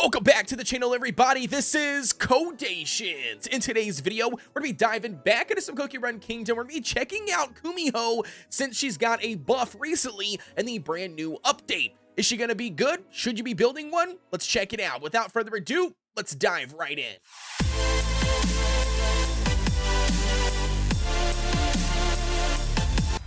Welcome back to the channel, everybody. This is Kodeations. In today's video, we're gonna be diving back into some Cookie Run Kingdom. We're gonna be checking out Kumiho since she's got a buff recently in the brand new update. Is she gonna be good? Should you be building one? Let's check it out. Without further ado, let's dive right in.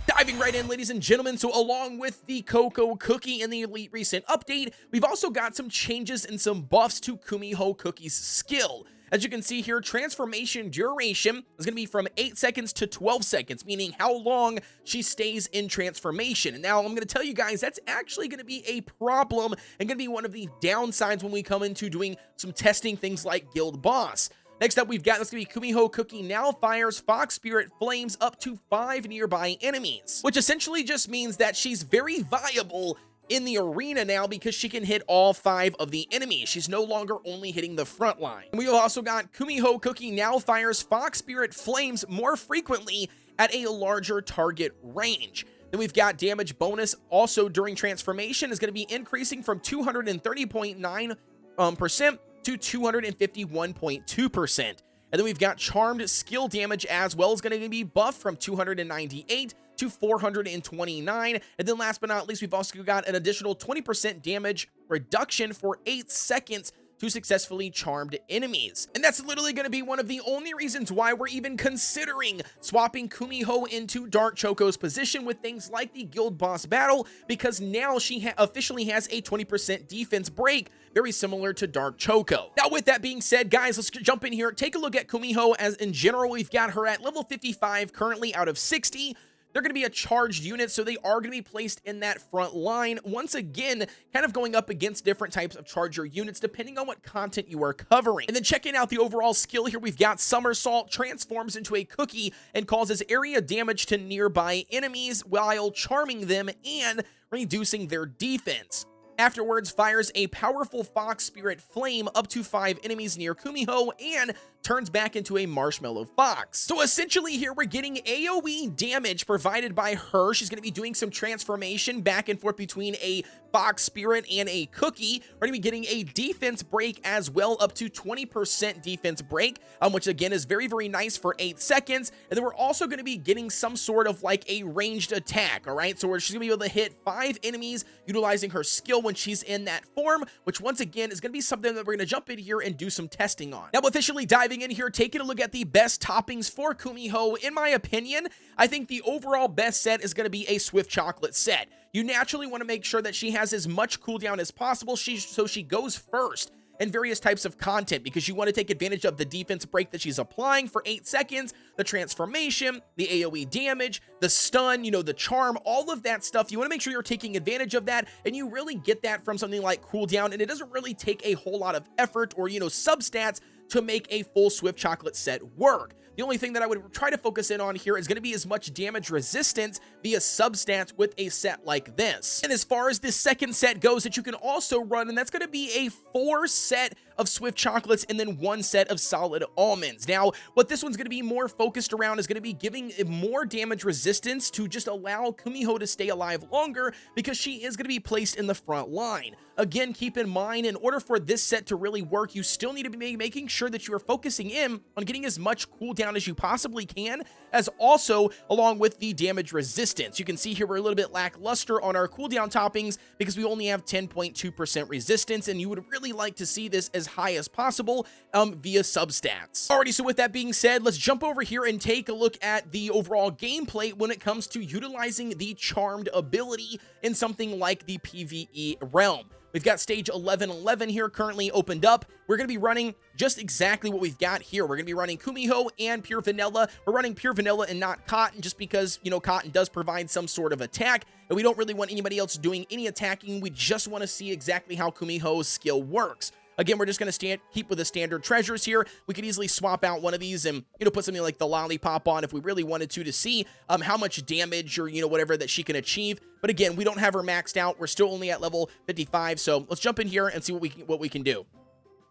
Diving right in, ladies and gentlemen, so along with the Cocoa Cookie and the Elite recent update, we've also got some changes and some buffs to Kumiho Cookie's skill. As you can see here, transformation duration is going to be from 8 seconds to 12 seconds, meaning how long she stays in transformation. And now I'm going to tell you guys that's actually going to be a problem and going to be one of the downsides when we come into doing some testing things like Guild Boss. Next up, we've got this going to be Kumiho Cookie now fires Fox Spirit Flames up to 5 nearby enemies, which essentially just means that she's very viable in the arena now because she can hit all 5 of the enemies. She's no longer only hitting the front line. We've also got Kumiho Cookie now fires Fox Spirit Flames more frequently at a larger target range. Then we've got damage bonus also during transformation is going to be increasing from 230.9% to 251.2%. And then we've got charmed skill damage as well is going to be buffed from 298 to 429. And then last but not least, we've also got an additional 20% damage reduction for 8 seconds to successfully charmed enemies. And that's literally going to be one of the only reasons why we're even considering swapping Kumiho into Dark Choco's position with things like the Guild Boss battle, because now she officially has a 20% defense break, very similar to Dark Choco. Now, with that being said, guys, let's jump in here, take a look at Kumiho. As in general, we've got her at level 55 currently out of 60. They're going to be a charged unit, so they are going to be placed in that front line. Once again, kind of going up against different types of charger units, depending on what content you are covering. And then checking out the overall skill here, we've got Somersault, transforms into a cookie and causes area damage to nearby enemies while charming them and reducing their defense. Afterwards, fires a powerful Fox Spirit Flame up to 5 enemies near Kumiho and turns back into a Marshmallow Fox. So essentially here we're getting AoE damage provided by her. She's going to be doing some transformation back and forth between a Fox Spirit and a Cookie. We're going to be getting a defense break as well, up to 20% defense break, which again is very, very nice for 8 seconds. And then we're also going to be getting some sort of like a ranged attack, all right? So she's going to be able to hit 5 enemies utilizing her skill when she's in that form, which once again is going to be something that we're going to jump in here and do some testing on. Now, officially diving in here, taking a look at the best toppings for Kumiho. In my opinion, I think the overall best set is going to be a Swift Chocolate set. You naturally want to make sure that she has as much cooldown as possible, so she goes first in various types of content, because you want to take advantage of the defense break that she's applying for 8 seconds, the transformation, the AoE damage, the stun, you know, the charm, all of that stuff. You want to make sure you're taking advantage of that, and you really get that from something like cooldown, and it doesn't really take a whole lot of effort or, you know, substats to make a full Swift Chocolate set work. The only thing that I would try to focus in on here is going to be as much damage resistance via substats with a set like this. And as far as this second set goes that you can also run, and that's going to be a 4 set of Swift Chocolates and then 1 set of solid almonds. Now, what this one's going to be more focused around is going to be giving more damage resistance to just allow Kumiho to stay alive longer, because she is going to be placed in the front line. Again, keep in mind, in order for this set to really work, you still need to be making sure that you are focusing in on getting as much cooldown as you possibly can, as also along with the damage resistance. You can see here we're a little bit lackluster on our cooldown toppings because we only have 10.2% resistance, and you would really like to see this as high as possible via substats. Alrighty, so with that being said, let's jump over here and take a look at the overall gameplay when it comes to utilizing the charmed ability in something like the PVE realm. We've got stage 1111 here currently opened up. We're going to be running just exactly what we've got here. We're going to be running Kumiho and Pure Vanilla. We're running Pure Vanilla and not Cotton, just because, you know, Cotton does provide some sort of attack, and we don't really want anybody else doing any attacking. We just want to see exactly how Kumiho's skill works. Again, we're just going to keep with the standard treasures here. We could easily swap out one of these and, you know, put something like the Lollipop on if we really wanted to see how much damage or, you know, whatever that she can achieve. But again, we don't have her maxed out. We're still only at level 55. So let's jump in here and see what we can do.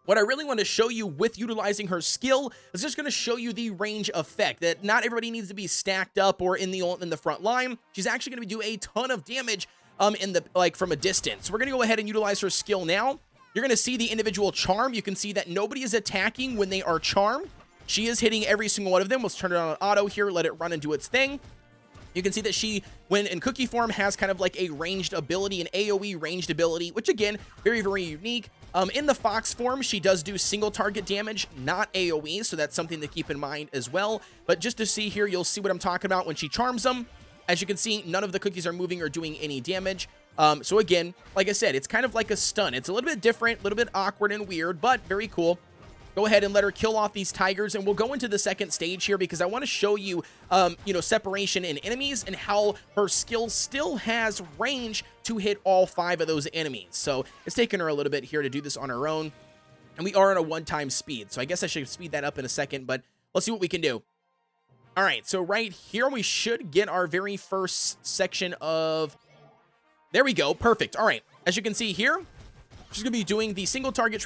What I really want to show you with utilizing her skill is just going to show you the range effect, that not everybody needs to be stacked up or in the front line. She's actually going to do a ton of damage from a distance. So we're going to go ahead and utilize her skill now. you're going to see the individual charm. You can see that nobody is attacking when they are charmed. She is hitting every single one of them. Let's turn it on auto here, let it run and do its thing. You can see that she, when in cookie form, has kind of like a ranged ability, an AoE ranged ability, which again, very, very unique. In the fox form, she does do single target damage, not AoE, so that's something to keep in mind as well. But just to see here, you'll see what I'm talking about when she charms them. As you can see, none of the cookies are moving or doing any damage. So again, like I said, it's kind of like a stun. It's a little bit different, a little bit awkward and weird, but very cool. Go ahead and let her kill off these tigers, and we'll go into the second stage here because I want to show you, separation in enemies and how her skill still has range to hit all 5 of those enemies. So it's taken her a little bit here to do this on her own, and we are on a 1-time speed. So I guess I should speed that up in a second, but let's see what we can do. All right, so right here we should get our very first section of... There we go, perfect. All right, as you can see here, she's going to be doing the single target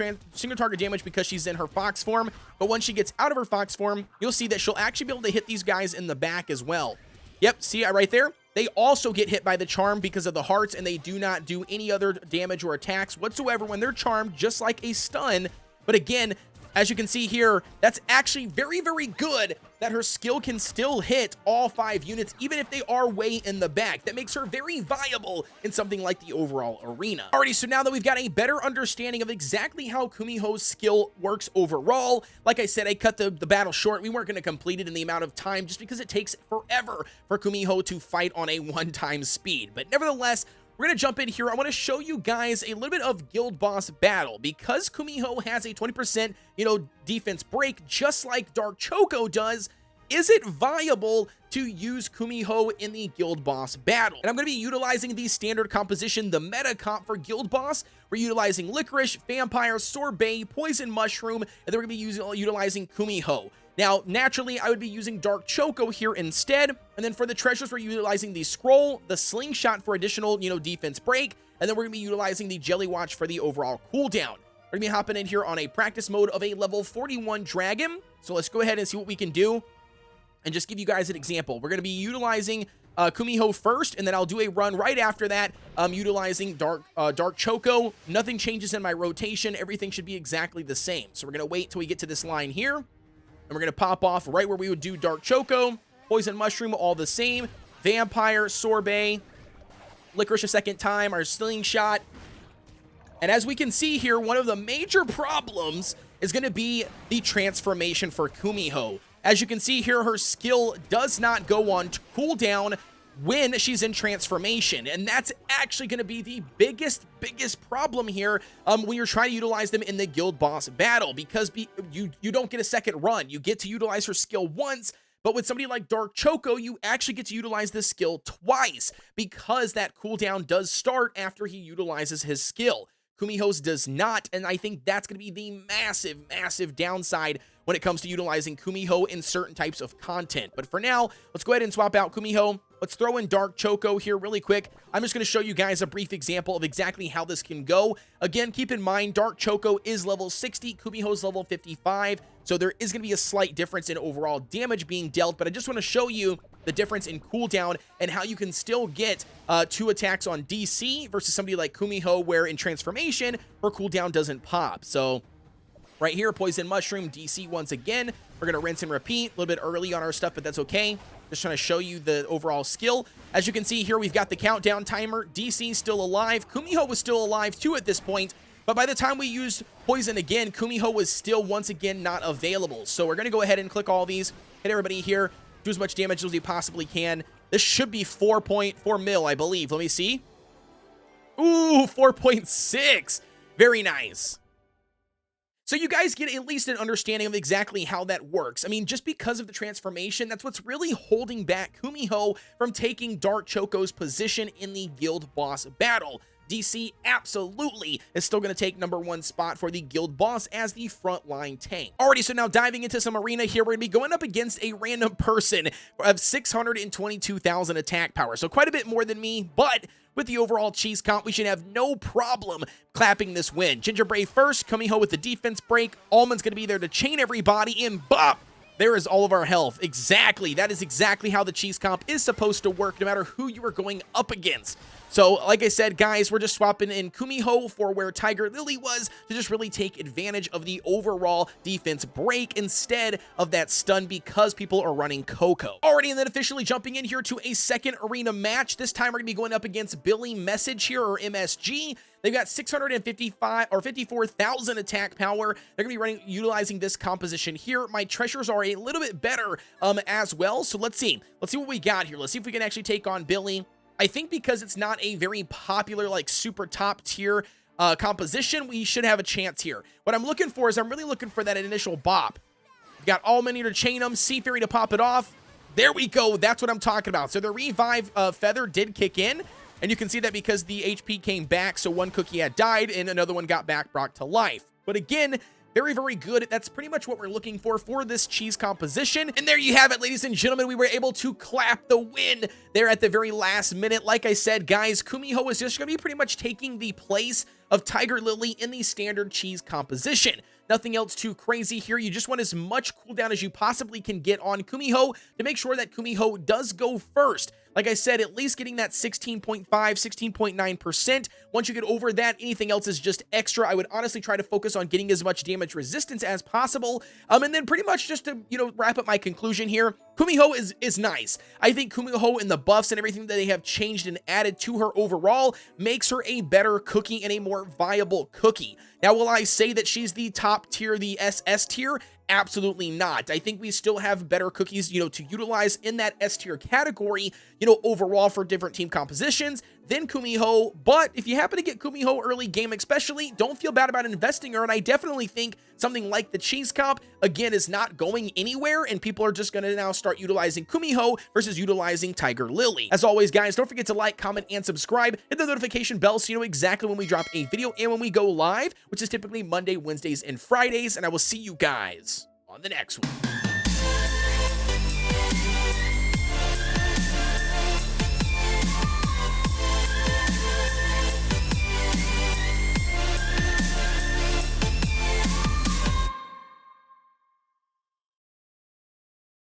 damage because she's in her fox form. But once she gets out of her fox form, you'll see that she'll actually be able to hit these guys in the back as well. Yep, see right there? They also get hit by the charm because of the hearts, and they do not do any other damage or attacks whatsoever when they're charmed, just like a stun. But again, as you can see here, that's actually very, very good that her skill can still hit all 5 units, even if they are way in the back. That makes her very viable in something like the overall arena. Alrighty, so now that we've got a better understanding of exactly how Kumiho's skill works overall, like I said, I cut the battle short. We weren't going to complete it in the amount of time just because it takes forever for Kumiho to fight on a 1-time speed. But nevertheless, we're going to jump in here. I want to show you guys a little bit of guild boss battle. Because Kumiho has a 20%, defense break, just like Dark Choco does, is it viable to use Kumiho in the guild boss battle? And I'm going to be utilizing the standard composition, the meta comp for guild boss. We're utilizing Licorice, Vampire, Sorbet, Poison Mushroom, and then we're going to be utilizing Kumiho. Now, naturally, I would be using Dark Choco here instead, and then for the treasures, we're utilizing the Scroll, the Slingshot for additional, defense break, and then we're going to be utilizing the Jelly Watch for the overall cooldown. We're going to be hopping in here on a practice mode of a level 41 dragon, so let's go ahead and see what we can do, and just give you guys an example. We're going to be utilizing Kumiho first, and then I'll do a run right after that, utilizing Dark Choco. Nothing changes in my rotation. Everything should be exactly the same. So we're going to wait till we get to this line here, and we're going to pop off right where we would do Dark Choco, Poison Mushroom, all the same, Vampire, Sorbet, Licorice a second time, our Slingshot. And as we can see here, one of the major problems is going to be the transformation for Kumiho. As you can see here, her skill does not go on cooldown when she's in transformation, and that's actually going to be the biggest problem here when you're trying to utilize them in the guild boss battle, because you don't get a second run. You get to utilize her skill once, but with somebody like Dark Choco, you actually get to utilize this skill twice because that cooldown does start after he utilizes his skill. Kumiho's does not, and I think that's going to be the massive downside when it comes to utilizing Kumiho in certain types of content. But for now, let's go ahead and swap out Kumiho. Let's throw in Dark Choco here really quick. I'm just going to show you guys a brief example of exactly how this can go. Again, keep in mind, Dark Choco is level 60, Kumiho's level 55, so there is going to be a slight difference in overall damage being dealt, but I just want to show you the difference in cooldown and how you can still get 2 attacks on DC versus somebody like Kumiho, where in transformation, her cooldown doesn't pop. So right here, Poison Mushroom, DC once again. We're going to rinse and repeat a little bit early on our stuff, but that's okay. Just trying to show you the overall skill. As you can see here, we've got the countdown timer. DC still alive. Kumiho was still alive too at this point, but by the time we used Poison again, Kumiho was still once again not available. So we're going to go ahead and click all these, hit everybody here, do as much damage as we possibly can. This should be 4.4 mil, I believe. Let me see. Ooh, 4.6. Very nice. So you guys get at least an understanding of exactly how that works. I mean, just because of the transformation, that's what's really holding back Kumiho from taking Dark Choco's position in the guild boss battle. DC absolutely is still going to take #1 spot for the guild boss as the frontline tank. Alrighty, so now diving into some arena here, we're going to be going up against a random person of 622,000 attack power. So quite a bit more than me, but with the overall cheese comp, we should have no problem clapping this win. Gingerbread first, Kumiho with the defense break. Almond's going to be there to chain everybody, and bop! There is all of our health. Exactly. That is exactly how the cheese comp is supposed to work, no matter who you are going up against. So like I said, guys, we're just swapping in Kumiho for where Tiger Lily was to just really take advantage of the overall defense break instead of that stun because people are running Coco. Alrighty, and then officially jumping in here to a second arena match. This time we're going to be going up against Billy Message here, or MSG. They've got 655 or 54,000 attack power. They're going to be utilizing this composition here. My treasures are a little bit better as well. So let's see. Let's see what we got here. Let's see if we can actually take on Billy. I think because it's not a very popular, like super top tier composition, we should have a chance here. What I'm looking for is I'm really looking for that initial bop. We've got All Many to chain them, Sea Fairy to pop it off. There we go. That's what I'm talking about. So the revive feather did kick in. And you can see that because the HP came back, so one cookie had died and another one got back brought to life. But again, very, very good. That's pretty much what we're looking for this cheese composition. And there you have it, ladies and gentlemen. We were able to clap the win there at the very last minute. Like I said, guys, Kumiho is just going to be pretty much taking the place of Tiger Lily in the standard cheese composition. Nothing else too crazy here. You just want as much cooldown as you possibly can get on Kumiho to make sure that Kumiho does go first. Like I said, at least getting that 16.5, 16.9%. Once you get over that, anything else is just extra. I would honestly try to focus on getting as much damage resistance as possible. And then pretty much just to, wrap up my conclusion here, Kumiho is nice. I think Kumiho and the buffs and everything that they have changed and added to her overall makes her a better cookie and a more viable cookie. Now, will I say that she's the top tier, the SS tier? Absolutely not. I think we still have better cookies, to utilize in that S tier category, overall for different team compositions than Kumiho. But if you happen to get Kumiho early game especially, don't feel bad about investing her. And I definitely think something like the cheese comp, again, is not going anywhere. And people are just going to now start utilizing Kumiho versus utilizing Tiger Lily. As always, guys, don't forget to like, comment, and subscribe. Hit the notification bell so you know exactly when we drop a video and when we go live, which is typically Monday, Wednesdays, and Fridays. And I will see you guys on the next one.